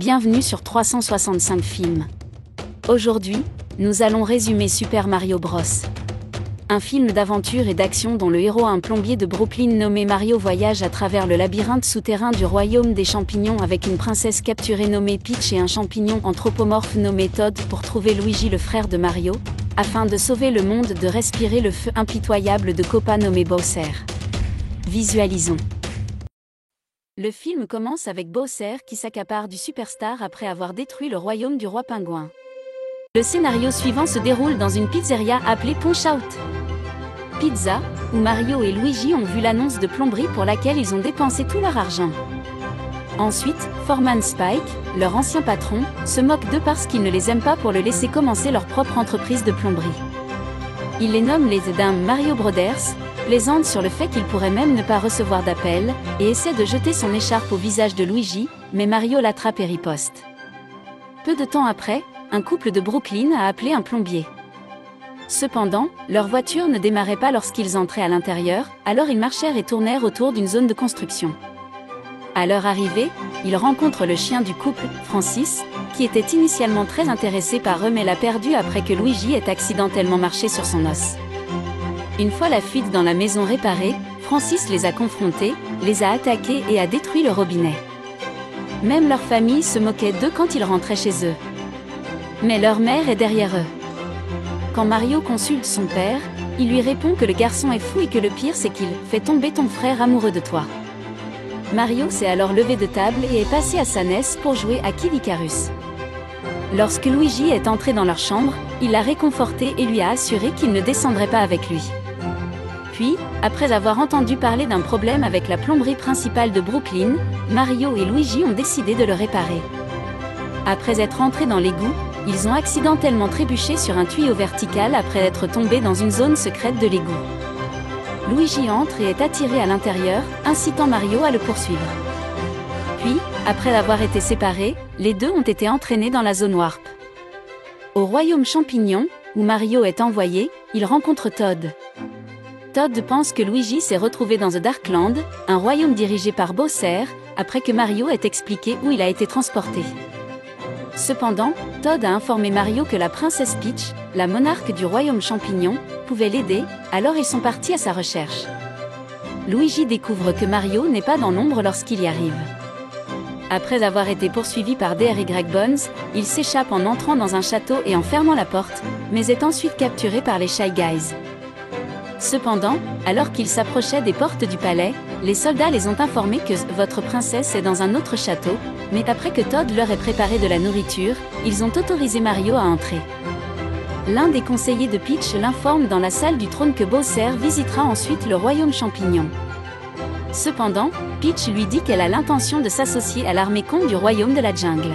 Bienvenue sur 365 films. Aujourd'hui, nous allons résumer Super Mario Bros. Un film d'aventure et d'action dont le héros, un plombier de Brooklyn nommé Mario, voyage à travers le labyrinthe souterrain du royaume des champignons avec une princesse capturée nommée Peach et un champignon anthropomorphe nommé Todd pour trouver Luigi, le frère de Mario, afin de sauver le monde de respirer le feu impitoyable de Koopa nommé Bowser. Visualisons. Le film commence avec Bowser qui s'accapare du superstar après avoir détruit le royaume du roi pingouin. Le scénario suivant se déroule dans une pizzeria appelée Punch-Out! Pizza, où Mario et Luigi ont vu l'annonce de plomberie pour laquelle ils ont dépensé tout leur argent. Ensuite, Foreman Spike, leur ancien patron, se moque d'eux parce qu'il ne les aime pas pour le laisser commencer leur propre entreprise de plomberie. Il les nomme les Dames Mario Brothers, plaisante sur le fait qu'il pourrait même ne pas recevoir d'appel, et essaie de jeter son écharpe au visage de Luigi, mais Mario l'attrape et riposte. Peu de temps après, un couple de Brooklyn a appelé un plombier. Cependant, leur voiture ne démarrait pas lorsqu'ils entraient à l'intérieur, alors ils marchèrent et tournèrent autour d'une zone de construction. À leur arrivée, ils rencontrent le chien du couple, Francis, qui était initialement très intéressé par eux mais l'a perdu après que Luigi ait accidentellement marché sur son os. Une fois la fuite dans la maison réparée, Francis les a confrontés, les a attaqués et a détruit le robinet. Même leur famille se moquait d'eux quand ils rentraient chez eux. Mais leur mère est derrière eux. Quand Mario consulte son père, il lui répond que le garçon est fou et que le pire c'est qu'il fait tomber ton frère amoureux de toi. Mario s'est alors levé de table et est passé à sa NES pour jouer à Kid Icarus. Lorsque Luigi est entré dans leur chambre, il l'a réconforté et lui a assuré qu'il ne descendrait pas avec lui. Puis, après avoir entendu parler d'un problème avec la plomberie principale de Brooklyn, Mario et Luigi ont décidé de le réparer. Après être entrés dans l'égout, ils ont accidentellement trébuché sur un tuyau vertical après être tombés dans une zone secrète de l'égout. Luigi entre et est attiré à l'intérieur, incitant Mario à le poursuivre. Puis, après avoir été séparés, les deux ont été entraînés dans la zone Warp. Au royaume champignon, où Mario est envoyé, il rencontre Todd. Todd pense que Luigi s'est retrouvé dans The Darkland, un royaume dirigé par Bowser, après que Mario ait expliqué où il a été transporté. Cependant, Todd a informé Mario que la princesse Peach, la monarque du royaume champignon, pouvait l'aider, alors ils sont partis à sa recherche. Luigi découvre que Mario n'est pas dans l'ombre lorsqu'il y arrive. Après avoir été poursuivi par Dr. Y. Bones, il s'échappe en entrant dans un château et en fermant la porte, mais est ensuite capturé par les Shy Guys. Cependant, alors qu'ils s'approchaient des portes du palais, les soldats les ont informés que votre princesse est dans un autre château, mais après que Todd leur ait préparé de la nourriture, ils ont autorisé Mario à entrer. L'un des conseillers de Peach l'informe dans la salle du trône que Bowser visitera ensuite le royaume champignon. Cependant, Peach lui dit qu'elle a l'intention de s'associer à l'armée con du royaume de la jungle.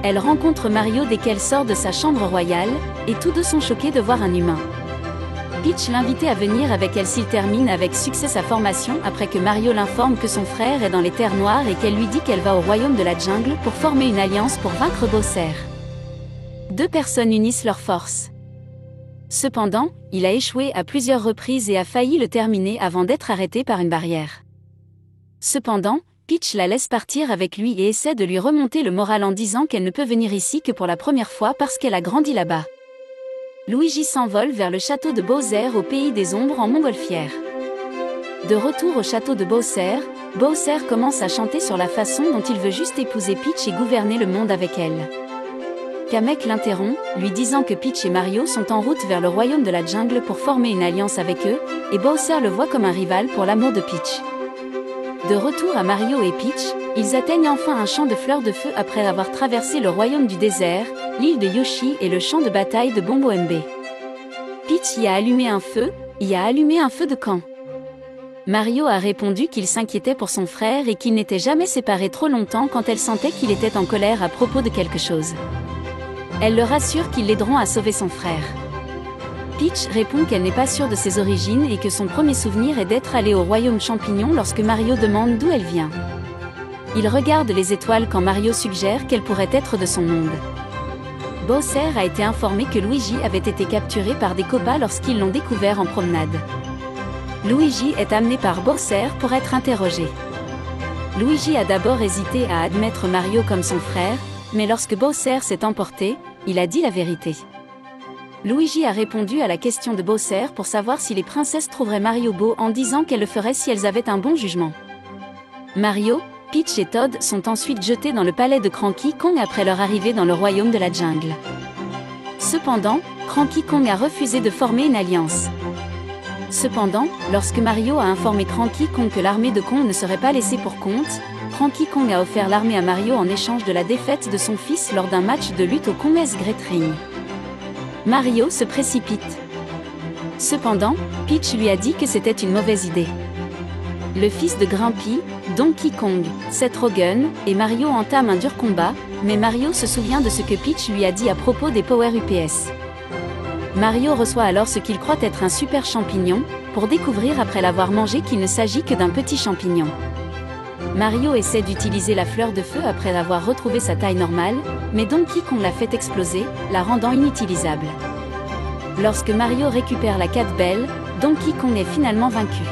Elle rencontre Mario dès qu'elle sort de sa chambre royale, et tous deux sont choqués de voir un humain. Peach l'invite à venir avec elle s'il termine avec succès sa formation après que Mario l'informe que son frère est dans les terres noires et qu'elle lui dit qu'elle va au royaume de la jungle pour former une alliance pour vaincre Bowser. Deux personnes unissent leurs forces. Cependant, il a échoué à plusieurs reprises et a failli le terminer avant d'être arrêté par une barrière. Cependant, Peach la laisse partir avec lui et essaie de lui remonter le moral en disant qu'elle ne peut venir ici que pour la première fois parce qu'elle a grandi là-bas. Luigi s'envole vers le château de Bowser au pays des ombres en montgolfière. De retour au château de Bowser, Bowser commence à chanter sur la façon dont il veut juste épouser Peach et gouverner le monde avec elle. Kamek l'interrompt, lui disant que Peach et Mario sont en route vers le royaume de la jungle pour former une alliance avec eux, et Bowser le voit comme un rival pour l'amour de Peach. De retour à Mario et Peach, ils atteignent enfin un champ de fleurs de feu après avoir traversé le royaume du désert, l'île de Yoshi et le champ de bataille de Bombo MB. Peach y a allumé un feu de camp. Mario a répondu qu'il s'inquiétait pour son frère et qu'ils n'étaient jamais séparés trop longtemps quand elle sentait qu'il était en colère à propos de quelque chose. Elle le rassure qu'ils l'aideront à sauver son frère. Peach répond qu'elle n'est pas sûre de ses origines et que son premier souvenir est d'être allée au royaume champignon lorsque Mario demande d'où elle vient. Il regarde les étoiles quand Mario suggère qu'elle pourrait être de son monde. Bowser a été informé que Luigi avait été capturé par des Koopas lorsqu'ils l'ont découvert en promenade. Luigi est amené par Bowser pour être interrogé. Luigi a d'abord hésité à admettre Mario comme son frère, mais lorsque Bowser s'est emporté, il a dit la vérité. Luigi a répondu à la question de Bowser pour savoir si les princesses trouveraient Mario beau en disant qu'elles le feraient si elles avaient un bon jugement. Mario, Peach et Toad sont ensuite jetés dans le palais de Cranky Kong après leur arrivée dans le royaume de la jungle. Cependant, Cranky Kong a refusé de former une alliance. Cependant, lorsque Mario a informé Cranky Kong que l'armée de Kong ne serait pas laissée pour compte, Cranky Kong a offert l'armée à Mario en échange de la défaite de son fils lors d'un match de lutte au Kong's Great Ring. Mario se précipite. Cependant, Peach lui a dit que c'était une mauvaise idée. Le fils de Grumpy, Donkey Kong, Seth Rogen, et Mario entament un dur combat, mais Mario se souvient de ce que Peach lui a dit à propos des Power UPS. Mario reçoit alors ce qu'il croit être un super champignon, pour découvrir après l'avoir mangé qu'il ne s'agit que d'un petit champignon. Mario essaie d'utiliser la fleur de feu après avoir retrouvé sa taille normale, mais Donkey Kong l'a fait exploser, la rendant inutilisable. Lorsque Mario récupère la Cat Bell, Donkey Kong est finalement vaincu.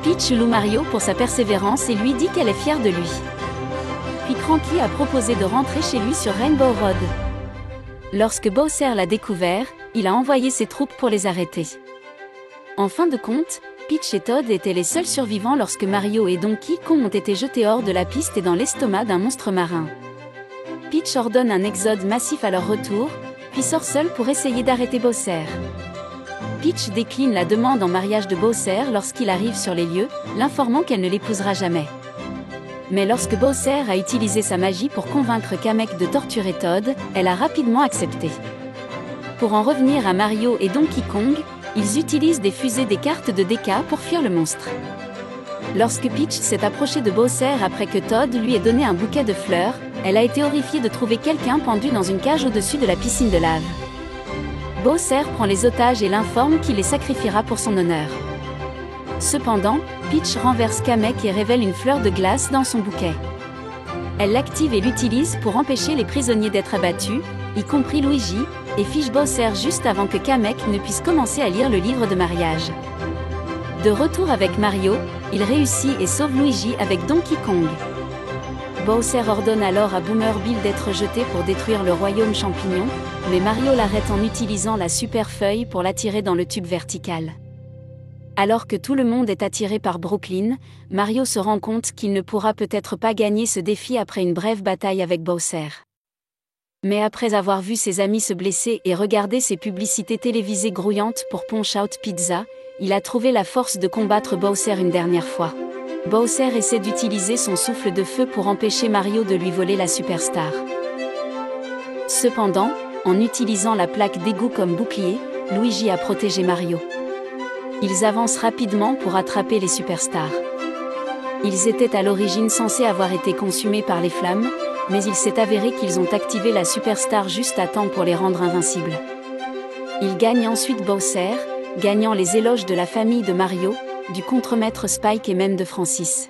Peach loue Mario pour sa persévérance et lui dit qu'elle est fière de lui. Puis Cranky a proposé de rentrer chez lui sur Rainbow Road. Lorsque Bowser l'a découvert, il a envoyé ses troupes pour les arrêter. En fin de compte, Peach et Toad étaient les seuls survivants lorsque Mario et Donkey Kong ont été jetés hors de la piste et dans l'estomac d'un monstre marin. Peach ordonne un exode massif à leur retour, puis sort seule pour essayer d'arrêter Bowser. Peach décline la demande en mariage de Bowser lorsqu'il arrive sur les lieux, l'informant qu'elle ne l'épousera jamais. Mais lorsque Bowser a utilisé sa magie pour convaincre Kamek de torturer Toad, elle a rapidement accepté. Pour en revenir à Mario et Donkey Kong, ils utilisent des fusées des cartes de DK pour fuir le monstre. Lorsque Peach s'est approchée de Bowser après que Toad lui ait donné un bouquet de fleurs, elle a été horrifiée de trouver quelqu'un pendu dans une cage au-dessus de la piscine de lave. Bowser prend les otages et l'informe qu'il les sacrifiera pour son honneur. Cependant, Peach renverse Kamek et révèle une fleur de glace dans son bouquet. Elle l'active et l'utilise pour empêcher les prisonniers d'être abattus, y compris Luigi, et fiche Bowser juste avant que Kamek ne puisse commencer à lire le livre de mariage. De retour avec Mario, il réussit et sauve Luigi avec Donkey Kong. Bowser ordonne alors à Boomer Bill d'être jeté pour détruire le royaume champignon, mais Mario l'arrête en utilisant la super feuille pour l'attirer dans le tube vertical. Alors que tout le monde est attiré par Brooklyn, Mario se rend compte qu'il ne pourra peut-être pas gagner ce défi après une brève bataille avec Bowser. Mais après avoir vu ses amis se blesser et regarder ses publicités télévisées grouillantes pour Punch-Out Pizza, il a trouvé la force de combattre Bowser une dernière fois. Bowser essaie d'utiliser son souffle de feu pour empêcher Mario de lui voler la superstar. Cependant, en utilisant la plaque d'égout comme bouclier, Luigi a protégé Mario. Ils avancent rapidement pour attraper les superstars. Ils étaient à l'origine censés avoir été consumés par les flammes, mais il s'est avéré qu'ils ont activé la superstar juste à temps pour les rendre invincibles. Ils gagnent ensuite Bowser, gagnant les éloges de la famille de Mario, du contremaître Spike et même de Francis.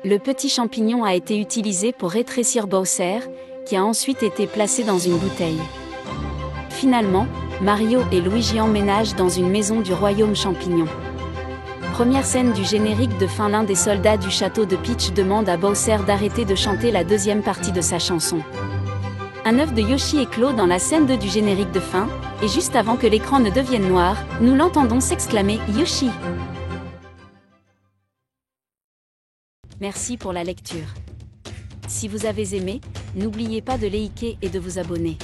Le petit champignon a été utilisé pour rétrécir Bowser, qui a ensuite été placé dans une bouteille. Finalement, Mario et Luigi emménagent dans une maison du royaume champignon. Première scène du générique de fin, l'un des soldats du château de Peach demande à Bowser d'arrêter de chanter la deuxième partie de sa chanson. Un œuf de Yoshi éclot dans la scène 2 du générique de fin, et juste avant que l'écran ne devienne noir, nous l'entendons s'exclamer « Yoshi ». Merci pour la lecture. Si vous avez aimé, n'oubliez pas de liker et de vous abonner.